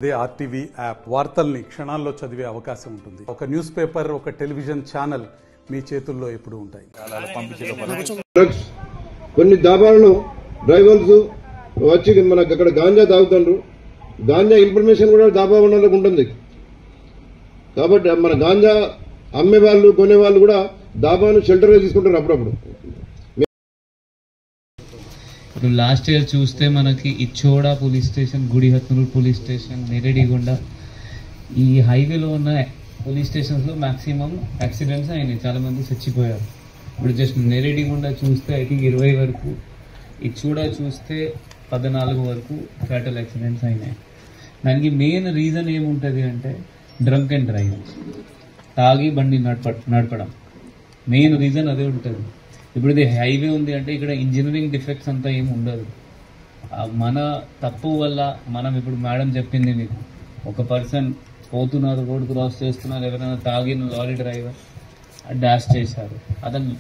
అదే RTV app వార్తల్ని క్షణాల్లో చదివే అవకాశం ఉంటుంది. ఒక న్యూస్ పేపర్, ఒక టెలివిజన్ ఛానల్ మీ చేతుల్లో ఎప్పుడు ఉంటాయి. కొన్ని దాబాలలో డ్రైవర్స్ వచ్చి మనకు అక్కడ గాంజా తాగుతుండ్రు. గాంజా ఇన్ఫర్మేషన్ కూడా దాబా వాళ్ళకు ఉంటుంది. కాబట్టి మన గాంజా అమ్మే వాళ్ళు కొనే వాళ్ళు కూడా దాబాను షెల్టర్గా తీసుకుంటారు అప్పుడప్పుడు. ఇప్పుడు లాస్ట్ ఇయర్ చూస్తే మనకి Ichoda police station, Gudihatnoor police station, Neredigonda, ఈ హైవేలో ఉన్న పోలీస్ స్టేషన్స్లో మ్యాక్సిమం యాక్సిడెంట్స్ అయినాయి. చాలామంది చచ్చిపోయారు. ఇప్పుడు జస్ట్ నెరెడిగొండ చూస్తే ఐ థింక్ 20 వరకు, ఇచ్చోడ చూస్తే 14 వరకు ఫ్యాటల్ యాక్సిడెంట్స్ అయినాయి. దానికి మెయిన్ రీజన్ ఏముంటుంది అంటే డ్రంక్ అండ్ డ్రైవ్, తాగి బండి నడపడం. మెయిన్ రీజన్ అదే ఉంటుంది. ఇప్పుడు ఇది హైవే ఉంది అంటే ఇక్కడ ఇంజనీరింగ్ డిఫెక్ట్స్ అంతా ఏమి ఉండదు. మన తప్పు వల్ల మనం ఇప్పుడు మేడం చెప్పింది మీకు, ఒక పర్సన్ పోతున్నారు, రోడ్ క్రాస్ చేస్తున్నారు, ఎవరైనా తాగిన లారీ డ్రైవర్ డాష్ చేశారు. అతను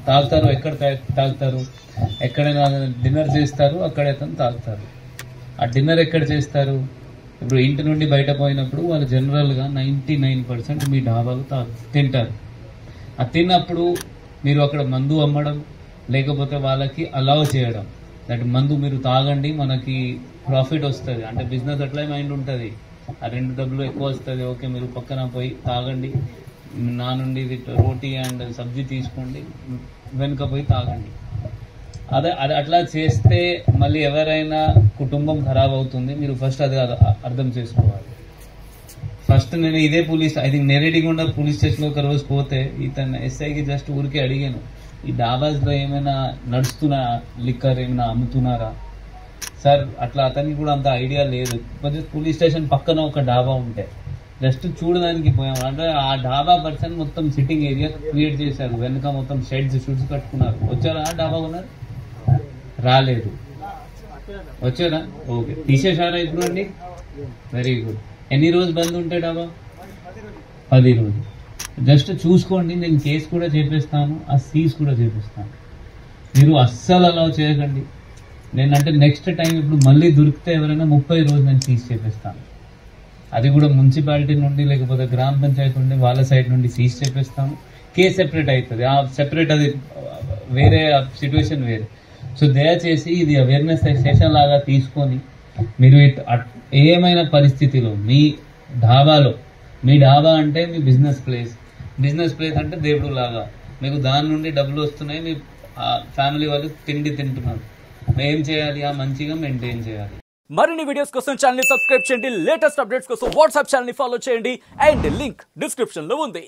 తాగుతారు, ఎక్కడ తాగుతారు, ఎక్కడైనా డిన్నర్ చేస్తారు, అక్కడ అతను తాగుతారు. ఆ డిన్నర్ ఎక్కడ చేస్తారు? ఇప్పుడు ఇంటి నుండి బయట పోయినప్పుడు వాళ్ళు జనరల్గా 99% మీ డాబాలు తింటారు. ఆ తిన్నప్పుడు మీరు అక్కడ మందు అమ్మడం, లేకపోతే వాళ్ళకి అలౌ చేయడం, దట్ మందు మీరు తాగండి, మనకి ప్రాఫిట్ వస్తుంది అంటే బిజినెస్ అట్లా మైండ్ ఉంటుంది. ఆ 2 డబ్బులు ఎక్కువ వస్తుంది, ఓకే మీరు పక్కన పోయి తాగండి, నా నుండి రోటీ అండ్ సబ్జీ తీసుకోండి, వెనుక పోయి తాగండి. అదే అట్లా చేస్తే మళ్ళీ ఎవరైనా కుటుంబం ఖరాబ్ అవుతుంది. మీరు ఫస్ట్ అది అర్థం చేసుకోవాలి. ఫస్ట్ నేను ఇదే పోలీస్, ఐ థింక్ నెరెడిగొండ పోలీస్ స్టేషన్లో ఒక రోజు పోతే ఇతను ఎస్ఐకి జస్ట్ ఊరికే అడిగాను, ఈ డాబాస్లో ఏమైనా నడుస్తున్నా, లిక్కర్ ఏమైనా అమ్ముతున్నారా సార్? అట్లా అతనికి కూడా అంత ఐడియా లేదు. పోలీస్ స్టేషన్ పక్కన ఒక డాబా ఉంటే జస్ట్ చూడడానికి పోయాము. అంటే ఆ డాబా పర్సన్ మొత్తం సిట్టింగ్ ఏరియా క్రియేట్ చేశారు, వెనుక మొత్తం షూట్స్ కట్టుకున్నారు. వచ్చారా డాబా ఉన్నారు? రాలేదు. వచ్చారా? ఓకే. తీసేశారా ఇప్పుడు అండి? Very good. ఎన్ని రోజులు బంద్ ఉంటే డాబా? 10 రోజులు. జస్ట్ చూసుకోండి, నేను కేసు కూడా చేపిస్తాను, ఆ సీజ్ కూడా చేపిస్తాను. మీరు అస్సలు అలా చేయకండి. నేనంటే నెక్స్ట్ టైం ఇప్పుడు మళ్ళీ దొరికితే ఎవరైనా 30 రోజులు నేను సీజ్ చేపిస్తాను. అది కూడా మున్సిపాలిటీ నుండి లేకపోతే గ్రామ పంచాయతీ నుండి వాళ్ళ సైడ్ నుండి సీజ్ చేపిస్తాము. కేసు సెపరేట్ అవుతుంది, ఆ సెపరేట్ అది వేరే సిచ్యువేషన్ వేరే. సో దయచేసి ఇది అవేర్నెస్ సెషన్ లాగా తీసుకొని మీరు ఏమైనా పరిస్థితిలో మీ ఢాబాలో, మీ ఢాబా అంటే మీ బిజినెస్ ప్లేస్ అంటే దేవుడు లాగా, మీకు దాని నుండి డబ్బులు వస్తున్నాయి, మీ ఫ్యామిలీ వాళ్ళు తిండి తింటున్నారు. మేం చేయాలి? ఆ మంచిగా మెయింటైన్ చేయాలి. మరిన్ని వీడియోస్ కోసం ఛానల్ ని సబ్స్క్రైబ్ చేయండి. లేటెస్ట్ అప్డేట్స్ కోసం వాట్సాప్ ఛానల్ ని ఫాలో చేయండి. అండ్ లింక్ డిస్క్రిప్షన్ లో ఉంది.